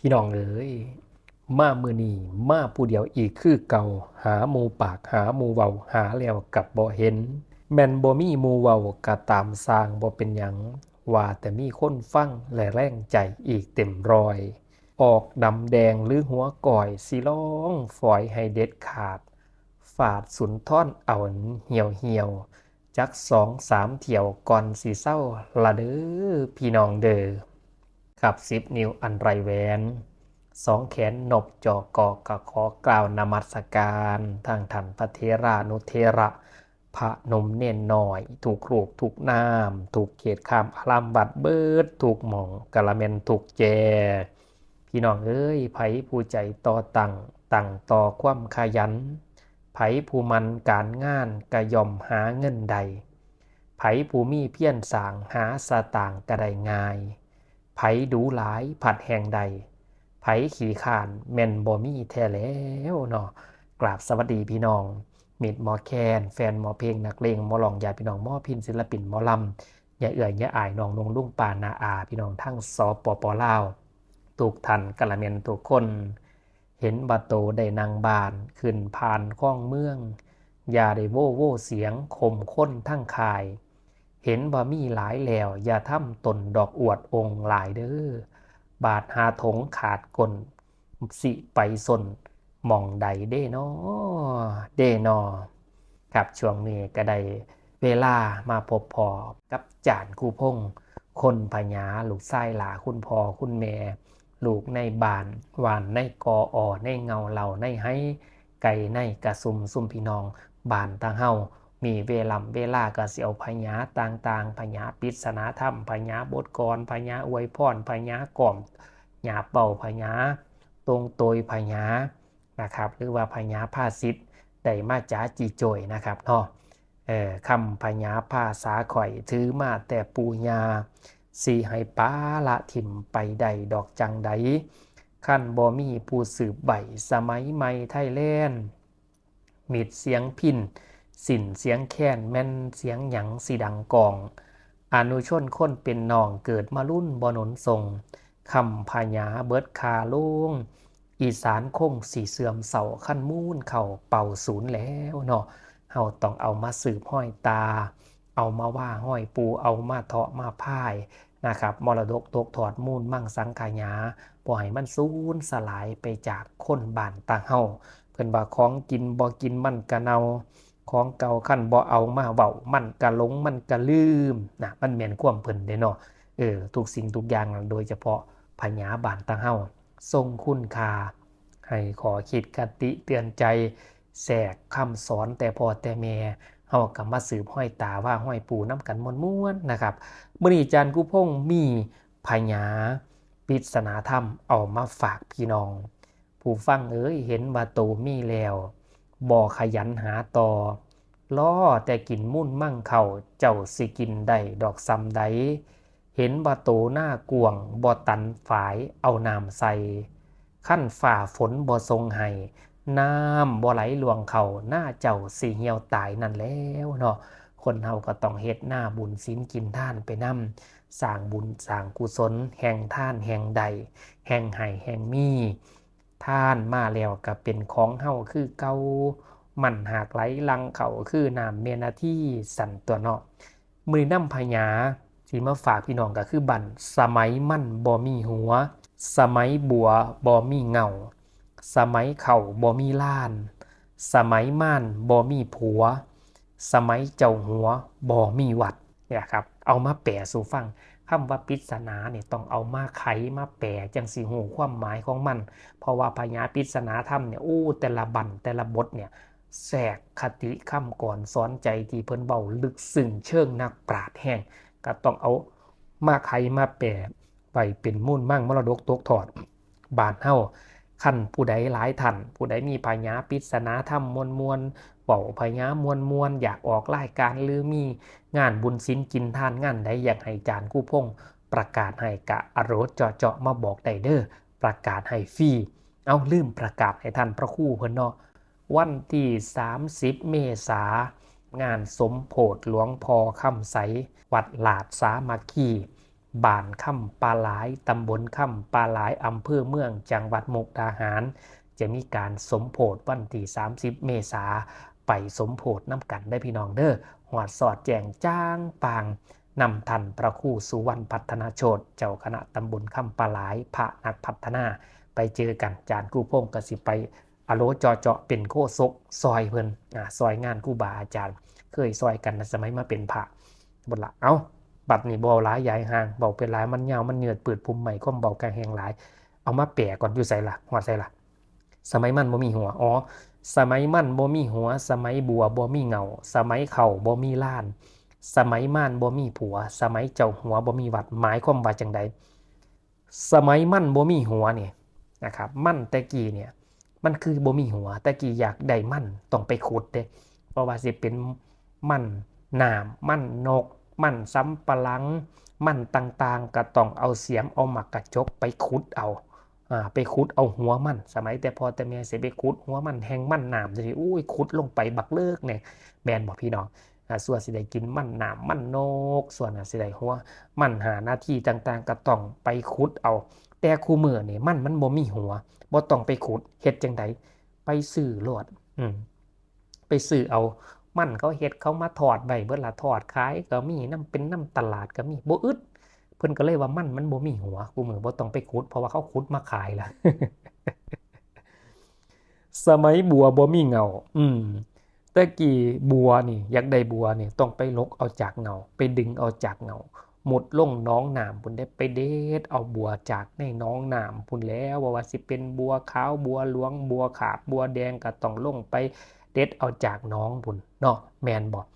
พี่น้องเอ๋ยมามื้อนี้มาผู้เดียวอีกคือเก่าหาหมู่ปากหาหมู่เว้าหาแล้วกับบ่เห็นแม่นบ่มีหมู่เว้าก็ตามสร้างบ่เป็นหยังว่าแต่มีคนฟังและแรงใจอีกเต็มร้อยออกดำแดงหรือหัวก่อยสิร้องฝอยให้เด็ดขาดฝาดสุนท่อนเอาเหี่ยวจัก2-3เที่ยวก่อนสิเศร้าละเด้อพี่น้องเด้อกับ10นิ้วอันไรแหวน2แขนนบจอกอกะขอกล่าวนมัสการทางท่านพระเถรานุเถระพระนมเน่นหน่อยถูกรูปถูกนามถูกเขตข้ามอารามบัดเบิดถูกหม่องกะละเมนถูกแจพี่น้องเอ้ยไผผู้ใจต่อตั้งต่อความขยันไผผู้มันการงานกะย่อมหาเงินใดไผผู้มีเพียรสร้างหาสตางค์กะได้ง่ายไผดูหลายผัดแห่งใดไผขี่ข้านแม่นบ่มีแท้แล้วเนาะกราบสวัสดีพี่น้องมิตรหมอแคนแฟนหมอเพลงนักเลงหมอลองยาพี่น้องหมอพินศิลปินหมอลำอย่าเอื่อยอย่าอายน้องนงลุงป่านาอาพี่น้องทั้งสปปลาวทุกท่านกะละเมนทุกคนเห็นบาโตได้นางบานขึ้นผ่านข้องเมืองอย่าได้โว้เสียงข่มค้นทั้งคายเห็นบ่มีหลายแล้วอย่าทำตนดอกอวดองค์หลายเด้อบาทหาถงขาดกลสิไปสนหม่องใดเด้นอเด้นอครับช่วงนี้ก็ได้เวลามาพบพอกับจานคู่พงคนพญาลูกไส้หลาคุณพ่อคุณแม่ลูกในบ้านหวานในกออในเงาเหล่าในให้ไก่ในกระซุมพี่น้องบ้านตาเฮามีเวลาก็สิเอาพญาต่างๆพญาปริศนาธรรมพญาบทกลพญาอวยพรพญากล่อมหญาเป่าพญาตรงโตยพญานะครับหรือว่าพญาภาษิตได้มาจ้าจีโจยนะครับเนาะคำพญาภาษาข่อยถือมาแต่ปูญาสีให้ป้าละถิ่มไปใดดอกจังใดขั้นบ่มีผู้สืบใบสมัยใหม่ไทยแลนด์มิดเสียงพินสินเสียงแค้นแม่นเสียงหยังสีดังกองอนุชนคนเป็นน้องเกิดมารุ่นบ่หนนทรงคำพญาเบิดคาลุงอีสานคงสีเสื่อมเสาขั้นมูนเข่าเป่าศูนย์แล้วเนาะเฮาต้องเอามาสืบห้อยตาเอามาว่าห้อยปูเอามาเถาะมาพ่ายนะครับมรดกตกถอดมูลมั่งสังขายาบ่ให้มันสูญสลายไปจากคนบ้านตาเฮาเพิ่นว่าของกินบ่กินมันกะเนาของเก่าขั้นบ่เอามาเว้ามันกะหลงมันกะลืมนะมันแม่นความเพิ่นเด้เนาะทุกสิ่งทุกอย่างโดยเฉพาะพญาบ้านตาเฮาทรงคุณค่าให้ขอคิดคติเตือนใจแทรกคำสอนแต่พ่อแต่แม่เฮาก็มาสืบห้อยตาว่าห้อยปูน้ำกันม่วนๆนะครับมื้อนี้อาจารย์กุพงษ์มีพญาปริศนาธรรมเอามาฝากพี่น้องผู้ฟังเอ้ยเห็นว่าโตมีแล้วบ่ขยันหาต่อล้อแต่กินมุ่นมั่งเข้าเจ้าสิกินได้ดอกซ้ำใดเห็นว่าโตหน้ากวงบ่ตันฝายเอาน้ำใส่ขั้นฝ่าฝนบ่ทรงให้น้ำบ่ไหลหลวงเขาหน้าเจ้าสิเหี่ยวตายนั่นแล้วเนาะคนเฮาก็ต้องเฮ็ดหน้าบุญศีลกินทานไปนำสร้างบุญสร้างกุศลแห่งทานแห่งใดแห่งให้แห่งมีทานมาแล้วก็เป็นของเฮาคือเก่ามันหากไหลลังเขาคือน้ำเมนาที่สั่นตัวเนาะมื้อนี้นำพญาที่มาฝากพี่น้องก็คือบั้นสมัยมันบ่มีหัวสมัยบัวบ่มีเงาสมัยเข่าบ่มีล้านสมัยม่านบ่มีผัวสมัยเจ้าหัวบ่มีวัดเนี่ยครับเอามาแปลสู่ฟังคำว่าปริศนาเนี่ยต้องเอามาไขมาแปลจังสิฮู้ความหมายของมันเพราะว่าพญาปริศนาธรรมเนี่ยแต่ละบั้นแต่ละบทเนี่ยแทรกคติคำก่อนสอนใจที่เพิ่นเว้าลึกซึ้งเชิงนักปราชญ์แห่งก็ต้องเอามาไขมาแปลไปเป็นมูลมั่งมรดกตกทอดบ้านเฮาคันผู้ใดหลายท่านผู้ใดมีพญาปริศนาธรรมมวลๆเว้าพญามวลอยากออกรายการหรือมีงานบุญศีลกินทานงานใดอยากให้อาจารย์กู้พงษ์ประกาศให้กะอรรถเจาะมาบอกได้เด้อประกาศให้ฟรีเอาลืมประกาศให้ท่านพระครูเพิ่นเนาะวันที่30เมษายนงานสมโพธิหลวงพ่อคำใสวัดหลาดสามัคคี บ้านค่ำปลาหลายตำบลค่ำปลาหลายอำเภอเมืองจังหวัดมุกดาหารจะมีการสมโภชวันที่30 เมษายนไปสมโภชน้ำกันได้พี่น้องเด้อหอดสอดแจงจ้างปางนำทันพระครูสุวรรณพัฒนาโชตเจ้าคณะตำบลค่ำปลาหลายพระนักพัฒนาไปเจอกันจานครูพงศ์กสิไปอโลเจาะเป็นโคศกซอยเพิ่นซอยงานครูบาอาจารย์เคยซอยกันในสมัยมาเป็นพระบทละบัดนี้เบาหลายใหญ่ห่างเบาเป็นหลายมันยาวมันเหนือดปืดภูมิใหม่ก้มเบากลางแหงหลายเอามาแปะก่อนอยู่ใส่ละหัวใส่ละสมัยมันบ่มีหัวสมัยมันบ่มีหัวสมัยบัวบ่มีเงาสมัยเข่าบ่มีล้านสมัยม่านบ่มีผัวสมัยเจ้าหัวบ่มีวัดหมายความว่าจังใดสมัยมันบ่มีหัวเนี่ยนะครับมันแต่กี้เนี่ยมันคือบ่มีหัวแต่กี้อยากได้มันต้องไปขุดเด้เพราะว่าสิเป็นมันน้ำมันนกมันสำปะหลังมันต่างๆก็ต้องเอาเสียมเอาหมักกระจกไปขุดเอาไปขุดเอาหัวมันสมัยแต่พอแต่แม่สิไปขุดหัวมันแห้งมันน้ำสิอุ้ยขุดลงไปบักเลิกเนี่ยแม่นบอกพี่น้องส่วนสิได้กินมันน้ำมันนกส่วนสิได้หัวมันหาหน้าที่ต่างๆก็ต้องไปขุดเอาแต่คู่มือนี่มันบ่มีหัวบ่ต้องไปขุดเฮ็ดจังไดไปซื้อโลดไปซื้อเอามันเขาเฮ็ดเขามาทอดไว้เบิดละทอดขายก็มีน้ำเป็นน้ำตลาดก็มีบ่อึดเพิ่นก็เลยว่ามันบ่มีหัวกูมือบ่ต้องไปขุดเพราะว่าเขาขุดมาขายละ สมัยบัวบ่มีเงาแต่กี้บัวนี่อยากได้บัวนี่ต้องไปลกเอาจากเงาไปดึงเอาจากเงาหมดลงน้องน้ำพุ่นได้ไปเด็ดเอาบัวจากในน้องน้ำพุ่นแล้วว่าสิเป็นบัวขาวบัวหลวงบัวขาบบัวแดงก็ต้องลงไปเด็ดเอาจากน้องพุ่นเนาะแมนบอก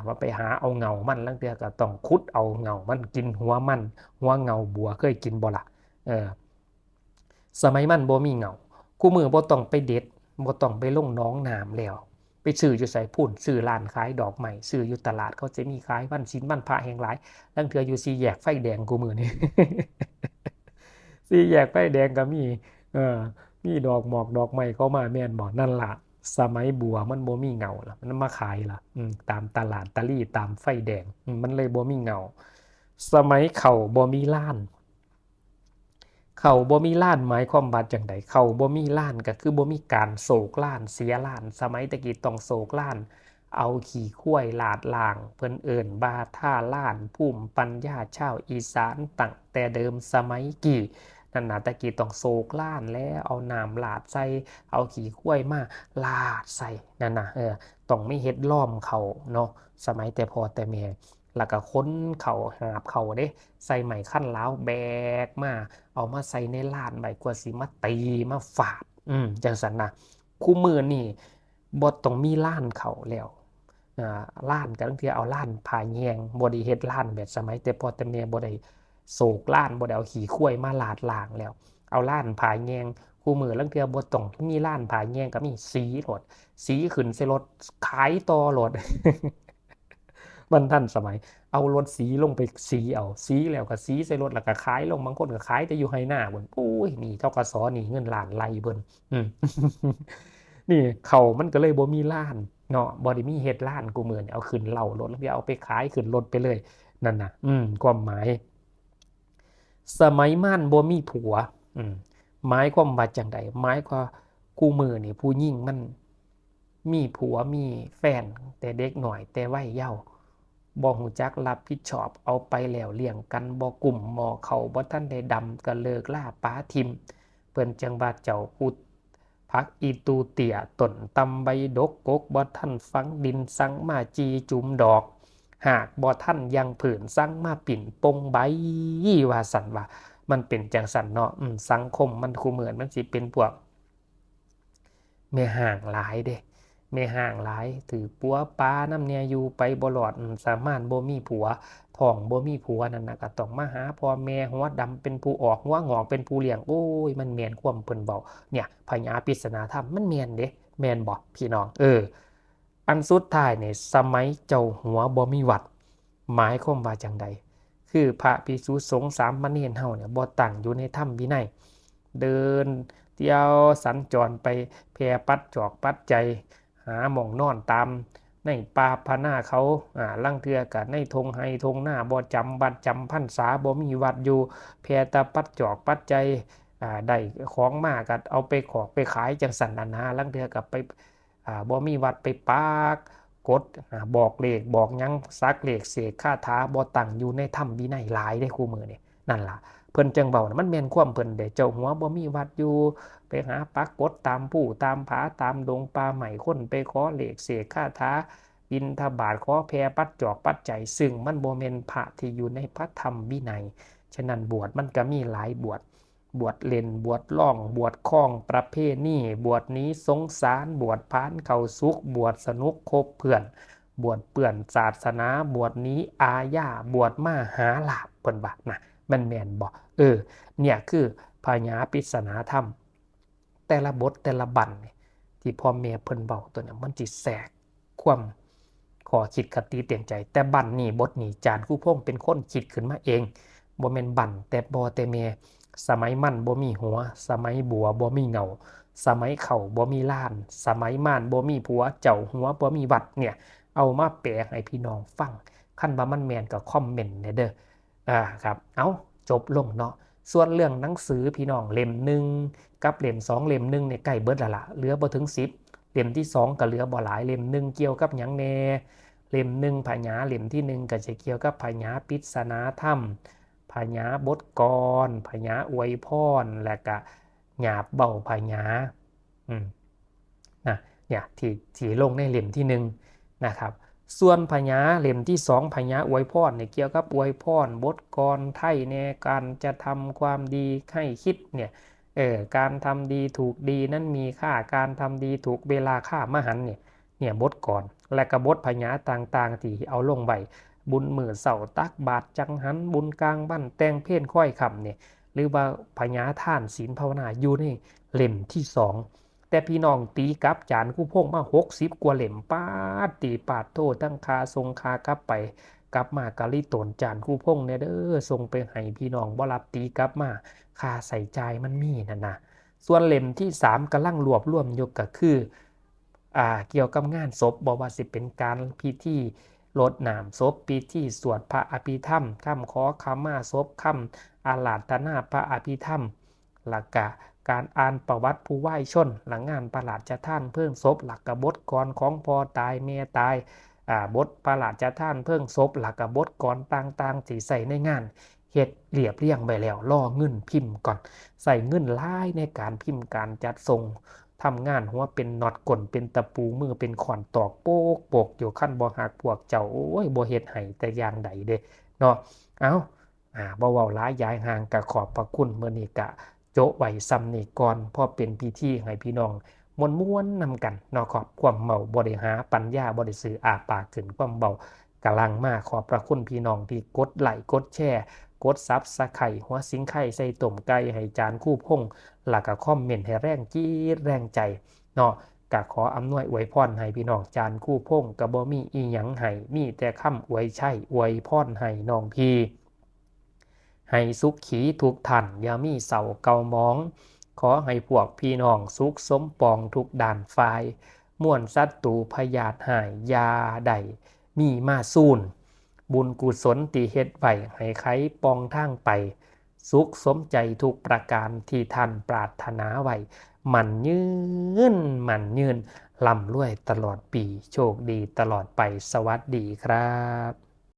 ว่าไปหาเอาเงามันลังเทื่อก็ต้องขุดเอาเงามันกินหัวมันหัวเงาบัวเคยกินบ่ล่ะสมัยมันบ่มีเงาคู่มือบ่ต้องไปเด็ดบ่ต้องไปลงน้องน้ำแล้วไปซื้ออยู่ใส่พุ่นซื้อร้านขายดอกไม้ซื้ออยู่ตลาดเขาจะมีขายวันศีลวันพระแห่งหลายลังเทื่ออยู่4 แยกไฟแดงคู่มือนี่ 4 แยกไฟแดงก็มีดอกหมอกดอกไม้เข้ามาแม่นบ่นั่นล่ะสมัยบัวมันบ่มีเงาล่ะมันมาขายล่ะตามตลาดตะลี่ตามไฟแดงมันเลยบ่มีเงาสมัยเขาบ่มีล้านเขาบ่มีล้านหมายความว่าจังไดเขาบ่มีล้านก็คือบ่มีการโศกล้านเสียล้านสมัยตะกี้ต้องโศกล้านเอาขี่ข้วยลาดล่างเพิ่นเอิ้นบาท่าล้านภูมิปัญญาชาวอีสานตั้งแต่เดิมสมัยกี่นั่นน่ะตะกี้ต้องโศกล้านแล้วเอาน้ำลาดใส่เอาขี่ข้วยมาลาดใส่นั่นน่ะต้องไม่เฮ็ดล้อมเขาเนาะสมัยแต่พอแต่แม่แล้วก็ค้นเขาหาบเขาเด้ใส่ไม้คั่นล้าวแบกมาเอามาใส่ในล้านใบกว่าสิมาตีมาฝาดจังซั่นนะคู่มือนี่บ่ต้องมีล้านเขาแล้วล้านก็บางทีเอาล้านผาแยงบ่ได้เฮ็ดล้านแบบสมัยแต่พอแต่แม่บ่ได้โศกล้านบ่ได้เอาขี้ข้วยมาลาดล้างแล้วเอาล้านผาแยงคู่มือลางเทื่อบ่ต้องมีล้านผาแยงก็มีสีโลดสีขึ้นใส่รถขายต่อโลด มันทันสมัยเอารถสีลงไปสีเอาสีแล้วก็สีใส่รถแล้วก็ขายลงบางคนก็ขายแต่อยู่ไฮหน้าบนโอ้ยนี่ธกสนี่เงินล้านไล่เบิ่นนี่เขามันก็เลยบ่มีล้านเนาะบ่ได้มีเฮ็ดล้านกูมื้อนี่เอาขึ้นเหล้ารถแล้วเอาไปขายขึ้นรถไปเลยนั่นน่ะความหมายสมัยม่านบ่มีผัวหมายความว่าจังไดหมายความกูมื้อนี่ผู้หญิงมันมีผัวมีแฟนแต่เด็กหน่อยแต่วัยเยาว์บ่ฮู้จักรับผิดชอบเอาไปแล้วเลี้ยงกันบ่กลุ่มหม้อเขาบ่ทันได้ดำก็เลิกลาป๋าทิ่มเพิ่นจังว่าเจ้าพุทธพักอีตูเตี่ยต้นตำใบดกกกบ่ทันฝังดินสังมาจีจุ่มดอกหากบ่ทันยังผืนสังมาปิ่นปงใบว่าสั่นว่ามันเป็นจังสั่นเนาะสังคมมันคู่เหมือนมันสิเป็นพวกแม่ห่างหลายเด้แม่ห่างหลายถือปัวป้านำเนี่ยอยู่ไปบ่รอดสามารถบ่มีผัวท้องบ่มีผัวนั่นน่ะก็ต้องมาหาพ่อแม่หัวดำเป็นผู้ออกหัวงอกเป็นผู้เลี้ยงโอ้ยมันแม่นความเพิ่นเว้าเนี่ยพญาปริศนาธรรมมันแม่นเด้แม่นบ่พี่น้องอันสุดท้ายนี่สมัยเจ้าหัวบ่มีวัดหมายความว่าจังใดคือพระภิกษุสงฆ์สามเณรเฮาเนี่ยบ่ตั้งอยู่ในธรรมวินัยเดินเที่ยวสัญจรไปแผ่ปัดจอกปัดใจหาหม่องนอนตาม ในป่าพะหน้าเขาลังเทือกับในทงไฮทงหน้าบ่จำบัดจำพรรษาบ่มีวัดอยู่แพตะปัดจอกปัดใจได้ของมากก็เอาไปขอกไปขายจังสันนาลังเทือกับไปบ่มีวัดไปปากกดบอกเลขบอกยังซักเลขเสกคาถาบ่ตั้งอยู่ในธรรมวินัยหลายได้คู่มือนี่นั่นล่ะเพิ่นจังเว้ามันแม่นความเพิ่นเด้เจ้าหัวบ่มีวัดอยู่ไปหาปักกดตามผู้ตามผาตามดงป่าใหม่คนไปขอเลขเสกคาถาบิณฑบาตขอแพปัดจอกปัดใจซึ่งมันบ่แม่นพระที่อยู่ในพระธรรมวินัยฉะนั้นบวชมันก็มีหลายบวชเล่นบวชล่องบวชคล้องประเพณีบวชนี้สงสารบวชพานเข้าสุขบวชสนุกคบเพื่อนบวชเปื่อนศาสนาบวชนี้อาญาบวชมาหาลาภเพิ่นว่านะมันแม่นบ่เนี่ยคือพญาปริศนาธรรมแต่ละบทแต่ละบั้นที่พ่อแม่เพิ่นเว้าตัวนี้มันสิแทรกความข้อคิดคติเตือนใจแต่บั้นนี้บทนี้จารย์ครูพงษ์เป็นคนคิดขึ้นมาเองบ่แม่นบั้นแต่บ่แต่แม่สมัยมันบ่มีหัวสมัยบัวบ่มีเงาสมัยเข้าบ่มีล้านสมัยม่านบ่มีผัวเจ้าหัวบ่มีวัดเนี่ยเอามาแปลให้พี่น้องฟังคันว่ามันแม่นก็คอมเมนต์เด้อครับเอาจบลงเนาะส่วนเรื่องหนังสือพี่น้องเล่ม1กับเล่ม2เล่ม1เนี่ยใกล้เบิดแล้วล่ะเหลือบ่ถึง10เล่มที่2ก็เหลือบ่หลายเล่ม1เกี่ยวกับหยังแน่เล่ม1พญาเล่มที่1ก็จะเกี่ยวกับพญาปริศนาธรรมพญาบทกรพญาอวยพรและก็หยาบเบาพญานะเนี่ยที่ลงในเล่มที่1นะครับส่วนพญาเล่มที่2พญาอวยพรเนี่ยเกี่ยวกับอวยพรบทกรไทยในการจะทำความดีให้คิดเนี่ยการทำดีถูกดีนั้นมีค่าการทำดีถูกเวลาค่ามหันต์เนี่ยบทกรและก็บทพญาต่างๆที่เอาลงไว้บุญมื้อเสาร์ตักบาตรจังหันบุญกลางบ้านแต่งเพลค่อยค่ำเนี่ยหรือว่าพญาท่านศีลภาวนาอยู่ในเล่มที่2แต่พี่น้องตีกลับจานคู่พงมา60กว่าเล่มปาดตีปาดโทษทั้งคาทรงคากลับไปกลับมากะลิตนจานคู่พงเนี่ยเด้อส่งไปให้พี่น้องบ่รับตีกลับมาค่าใส่ใจมันมีนั่นนะส่วนเล่มที่3กำลังรวบรวมอยู่ก็คือเกี่ยวกับงานศพบ่ว่าสิเป็นการพิธีรดน้ำศพพิธีสวดพระอภิธรรมคำขอขมาศพคำอาราธนาพระอภิธรรมหลักการอ่านประวัติผู้ว่ายชนหลังงานพระราชทานเพิ่งศพหลักกบฏกรของพ่อตายแม่ตายบทพระราชทานเพิ่งศพหลักกบฏกรต่างๆที่ใส่ในงานเฮ็ดเรียบเรียงไปแล้วรอเงินพิมพ์ก่อนใส่เงินหลายในการพิมพ์การจัดส่งทำงานหัวเป็นน็อตก้นเป็นตะปูมือเป็นขอนตอกโปกอยู่ขั้นบ่หักพวกเจ้าโอ้ยบ่เฮ็ดให้แต่อย่างใดเด้เนาะเอาบ่เว้าหลายยายห่างกะขอบพระคุณมื้อนี้กะโจะไว้ซ้ำนี่ก่อนพอเป็นพิธีให้พี่น้องม่วนๆนำกันเนาะขอบความเมาบ่ได้หาปัญญาบ่ได้ซื้อปากขึ้นความเบากำลังมาขอบพระคุณพี่น้องที่กดไลค์กดแชร์กดซับสไครต์หัวสิงไข่ใส่ต้มไก่ให้จานคู่พงแล้วก็คอมเมนต์ให้แรงจี๊ดแรงใจเนาะก็ขออำนวยอวยพรให้พี่น้องจานคู่พงก็บ่มีอีหยังให้มีแต่คำอวยชัยอวยพรให้น้องพี่ให้สุขขีทุกท่านอย่ามีเศร้าเกามองขอให้พวกพี่น้องสุขสมปองทุกด่านฝ่ายม่วนศัตรูพยาธิหายยาใดมีมาสูนบุญกุศลที่เฮ็ดไว้ให้ไขปองทางไปสุขสมใจทุกประการที่ท่านปรารถนาไว้มันยืนร่ำรวยตลอดปีโชคดีตลอดไปสวัสดีครับ